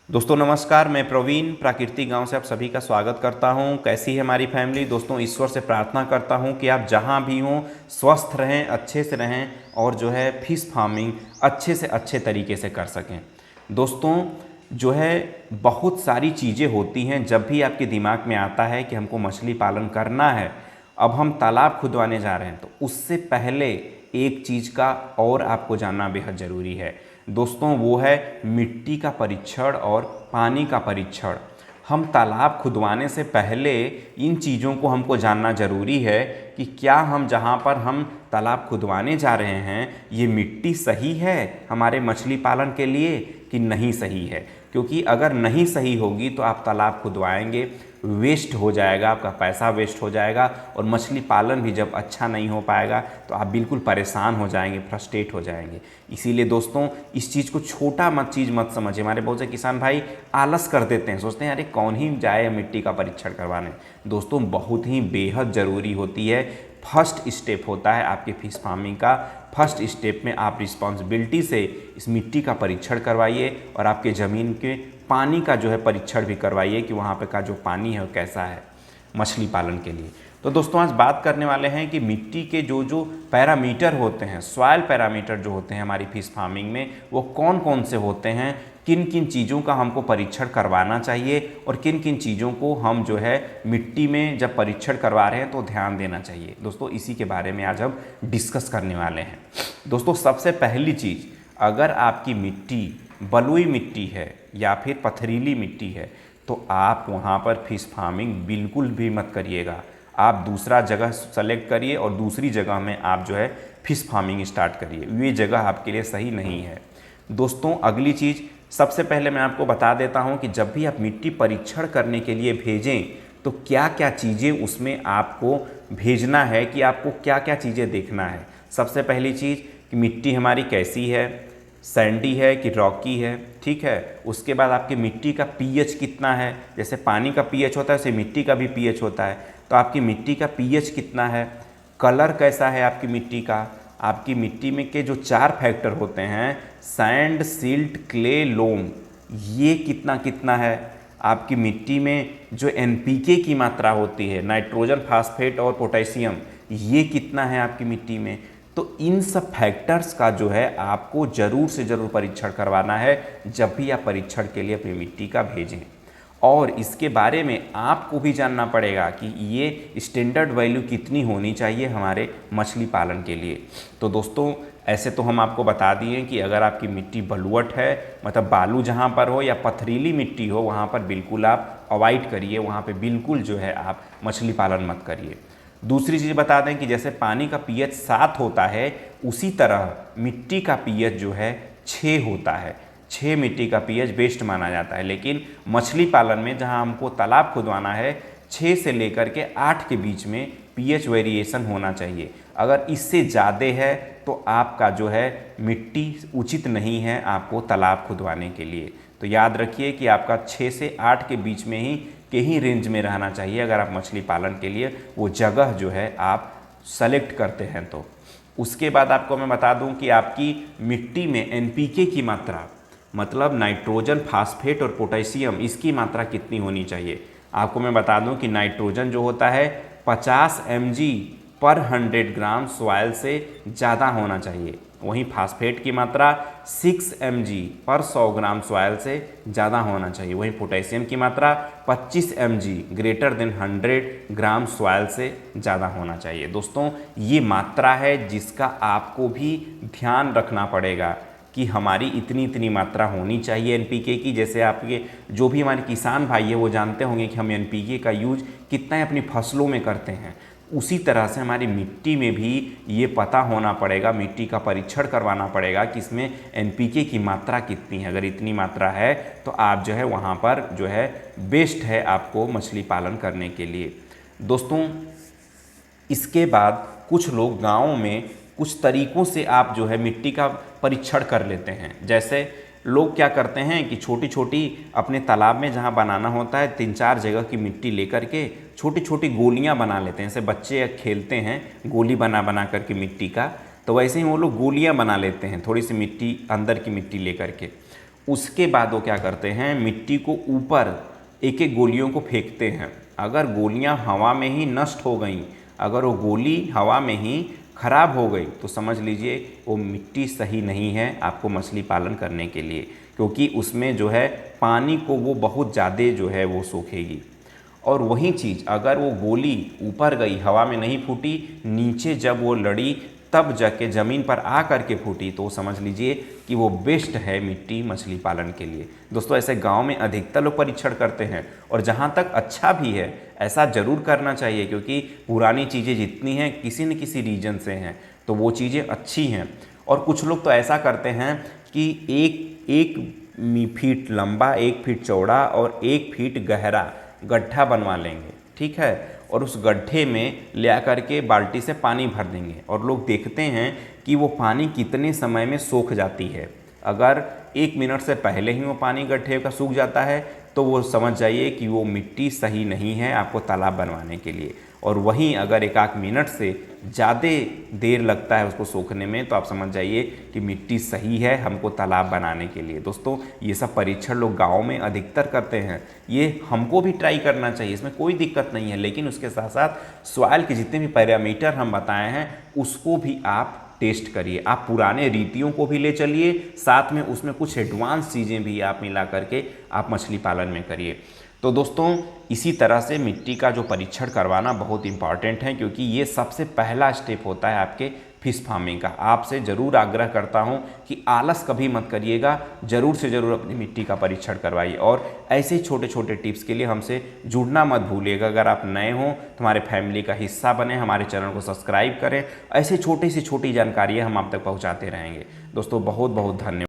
दोस्तों नमस्कार, मैं प्रवीण प्राकृतिक गांव से आप सभी का स्वागत करता हूं। कैसी है हमारी फैमिली? दोस्तों ईश्वर से प्रार्थना करता हूं कि आप जहां भी हों स्वस्थ रहें, अच्छे से रहें और जो है फिश फार्मिंग अच्छे से अच्छे तरीके से कर सकें। दोस्तों जो है बहुत सारी चीज़ें होती हैं जब भी आपके दिमाग में आता है कि हमको मछली पालन करना है, अब हम तालाब खुदवाने जा रहे हैं, तो उससे पहले एक चीज़ का और आपको जानना बेहद ज़रूरी है दोस्तों, वो है मिट्टी का परीक्षण और पानी का परीक्षण। हम तालाब खुदवाने से पहले इन चीज़ों को हमको जानना ज़रूरी है कि क्या हम जहाँ पर हम तालाब खुदवाने जा रहे हैं ये मिट्टी सही है हमारे मछली पालन के लिए कि नहीं सही है। क्योंकि अगर नहीं सही होगी तो आप तालाब खुदवाएंगे, वेस्ट हो जाएगा, आपका पैसा वेस्ट हो जाएगा और मछली पालन भी जब अच्छा नहीं हो पाएगा तो आप बिल्कुल परेशान हो जाएंगे, फ्रस्ट्रेट हो जाएंगे। इसीलिए दोस्तों इस चीज़ को छोटा चीज़ मत समझिए। हमारे बहुत से किसान भाई आलस कर देते हैं, सोचते हैं अरे कौन ही जाए मिट्टी का परीक्षण करवाने। दोस्तों बहुत ही बेहद ज़रूरी होती है, फर्स्ट स्टेप होता है आपके फिश फार्मिंग का। फर्स्ट स्टेप में आप रिस्पॉन्सिबिलिटी से इस मिट्टी का परीक्षण करवाइए और आपके ज़मीन के पानी का जो है परीक्षण भी करवाइए कि वहाँ पे का जो पानी है वो कैसा है मछली पालन के लिए। तो दोस्तों आज बात करने वाले हैं कि मिट्टी के जो जो पैरामीटर होते हैं, सॉइल पैरामीटर जो होते हैं हमारी फिश फार्मिंग में, वो कौन कौन से होते हैं, किन किन चीज़ों का हमको परीक्षण करवाना चाहिए और किन किन चीज़ों को हम जो है मिट्टी में जब परीक्षण करवा रहे हैं तो ध्यान देना चाहिए। दोस्तों इसी के बारे में आज हम डिस्कस करने वाले हैं। दोस्तों सबसे पहली चीज़, अगर आपकी मिट्टी बलुई मिट्टी है या फिर पथरीली मिट्टी है तो आप वहाँ पर फिश फार्मिंग बिल्कुल भी मत करिएगा। आप दूसरा जगह सेलेक्ट करिए और दूसरी जगह में आप जो है फिश फार्मिंग स्टार्ट करिए, ये जगह आपके लिए सही नहीं है। दोस्तों अगली चीज़, सबसे पहले मैं आपको बता देता हूँ कि जब भी आप मिट्टी परीक्षण करने के लिए भेजें तो क्या क्या चीज़ें उसमें आपको भेजना है, कि आपको क्या क्या चीज़ें देखना है। सबसे पहली चीज़ कि मिट्टी हमारी कैसी है, सैंडी है कि रॉकी है, ठीक है। उसके बाद आपकी मिट्टी का पीएच कितना है, जैसे पानी का पीएच होता है वैसे मिट्टी का भी पीएच होता है, तो आपकी मिट्टी का पीएच कितना है। कलर कैसा है आपकी मिट्टी का। आपकी मिट्टी में के जो 4 फैक्टर होते हैं, सैंड, सिल्ट, क्ले, लोम, ये कितना कितना है। आपकी मिट्टी में जो एनपीके की मात्रा होती है, नाइट्रोजन, फास्फेट और पोटेशियम, ये कितना है आपकी मिट्टी में। तो इन सब फैक्टर्स का जो है आपको ज़रूर से ज़रूर परीक्षण करवाना है जब भी आप परीक्षण के लिए अपनी मिट्टी का भेजें। और इसके बारे में आपको भी जानना पड़ेगा कि ये स्टैंडर्ड वैल्यू कितनी होनी चाहिए हमारे मछली पालन के लिए। तो दोस्तों ऐसे तो हम आपको बता दिए कि अगर आपकी मिट्टी बलुअट है, मतलब बालू जहाँ पर हो, या पथरीली मिट्टी हो, वहाँ पर बिल्कुल आप अवॉइड करिए, वहाँ पे बिल्कुल जो है आप मछली पालन मत करिए। दूसरी चीज़ बता दें कि जैसे पानी का पीएच 7 होता है, उसी तरह मिट्टी का पीएच जो है 6 होता है। 6 मिट्टी का पीएच बेस्ट माना जाता है। लेकिन मछली पालन में जहां हमको तालाब खुदवाना है, 6 से लेकर के 8 के बीच में पीएच वेरिएशन होना चाहिए। अगर इससे ज़्यादा है तो आपका जो है मिट्टी उचित नहीं है आपको तालाब खुदवाने के लिए। तो याद रखिए कि आपका 6 से 8 के बीच में ही रेंज में रहना चाहिए अगर आप मछली पालन के लिए वो जगह जो है आप सेलेक्ट करते हैं तो। उसके बाद आपको मैं बता दूं कि आपकी मिट्टी में एनपीके की मात्रा, मतलब नाइट्रोजन, फास्फेट और पोटेशियम, इसकी मात्रा कितनी होनी चाहिए। आपको मैं बता दूं कि नाइट्रोजन जो होता है 50 mg पर 100 ग्राम सॉइल से ज़्यादा होना चाहिए। वहीं फास्फेट की मात्रा 6 mg पर 100 ग्राम सॉइल से ज़्यादा होना चाहिए। वहीं पोटेशियम की मात्रा 25 mg ग्रेटर देन 100 ग्राम सॉइल से ज़्यादा होना चाहिए। दोस्तों ये मात्रा है जिसका आपको भी ध्यान रखना पड़ेगा कि हमारी इतनी इतनी मात्रा होनी चाहिए एनपीके की। जैसे आपके जो भी हमारे किसान भाई है वो जानते होंगे कि हम एनपीके का यूज कितना अपनी फसलों में करते हैं, उसी तरह से हमारी मिट्टी में भी ये पता होना पड़ेगा, मिट्टी का परीक्षण करवाना पड़ेगा कि इसमें एनपीके की मात्रा कितनी है। अगर इतनी मात्रा है तो आप जो है वहाँ पर जो है बेस्ट है आपको मछली पालन करने के लिए। दोस्तों इसके बाद कुछ लोग गाँव में कुछ तरीक़ों से आप जो है मिट्टी का परीक्षण कर लेते हैं। जैसे लोग क्या करते हैं कि छोटी छोटी अपने तालाब में जहाँ बनाना होता है 3-4 जगह की मिट्टी लेकर के छोटी छोटी गोलियाँ बना लेते हैं। जैसे बच्चे खेलते हैं गोली बना बना करके मिट्टी का, तो वैसे ही वो लोग गोलियाँ बना लेते हैं, थोड़ी सी मिट्टी अंदर की मिट्टी लेकर के। उसके बाद वो क्या करते हैं, मिट्टी को ऊपर एक एक गोलियों को फेंकते हैं। अगर गोलियां हवा में ही नष्ट हो गई, अगर वो गोली हवा में ही खराब हो गई, तो समझ लीजिए वो मिट्टी सही नहीं है आपको मछली पालन करने के लिए, क्योंकि उसमें जो है पानी को वो बहुत ज़्यादा जो है वो सोखेगी। और वही चीज़ अगर वो गोली ऊपर गई, हवा में नहीं फूटी, नीचे जब वो लड़ी तब जाके ज़मीन पर आ करके फूटी, तो समझ लीजिए कि वो बेस्ट है मिट्टी मछली पालन के लिए। दोस्तों ऐसे गांव में अधिकतर लोग परीक्षण करते हैं, और जहां तक अच्छा भी है ऐसा ज़रूर करना चाहिए, क्योंकि पुरानी चीज़ें जितनी हैं किसी न किसी रीजन से हैं, तो वो चीज़ें अच्छी हैं। और कुछ लोग तो ऐसा करते हैं कि एक फीट लंबा, 1 फीट चौड़ा और 1 फीट गहरा गड्ढा बनवा लेंगे, ठीक है, और उस गड्ढे में ले आकर के बाल्टी से पानी भर देंगे, और लोग देखते हैं कि वो पानी कितने समय में सूख जाती है। अगर 1 मिनट से पहले ही वो पानी गड्ढे का सूख जाता है, तो वो समझ जाइए कि वो मिट्टी सही नहीं है आपको तालाब बनवाने के लिए। और वहीं अगर 1 मिनट से ज़्यादा देर लगता है उसको सूखने में, तो आप समझ जाइए कि मिट्टी सही है हमको तालाब बनाने के लिए। दोस्तों ये सब परीक्षण लोग गांव में अधिकतर करते हैं, ये हमको भी ट्राई करना चाहिए, इसमें कोई दिक्कत नहीं है। लेकिन उसके साथ साथ सॉइल के जितने भी पैरामीटर हम बताए हैं उसको भी आप टेस्ट करिए, आप पुराने रीतियों को भी ले चलिए, साथ में उसमें कुछ एडवांस चीज़ें भी आप मिला करके आप मछली पालन में करिए। तो दोस्तों इसी तरह से मिट्टी का जो परीक्षण करवाना बहुत इंपॉर्टेंट है, क्योंकि ये सबसे पहला स्टेप होता है आपके फिश फार्मिंग का। आपसे ज़रूर आग्रह करता हूँ कि आलस कभी मत करिएगा, ज़रूर से ज़रूर अपनी मिट्टी का परीक्षण करवाइए। और ऐसे ही छोटे छोटे टिप्स के लिए हमसे जुड़ना मत भूलिएगा। अगर आप नए हों तो हमारे फैमिली का हिस्सा बने, हमारे चैनल को सब्सक्राइब करें। ऐसे छोटी सी छोटी जानकारियाँ हम आप तक पहुँचाते रहेंगे। दोस्तों बहुत बहुत धन्यवाद।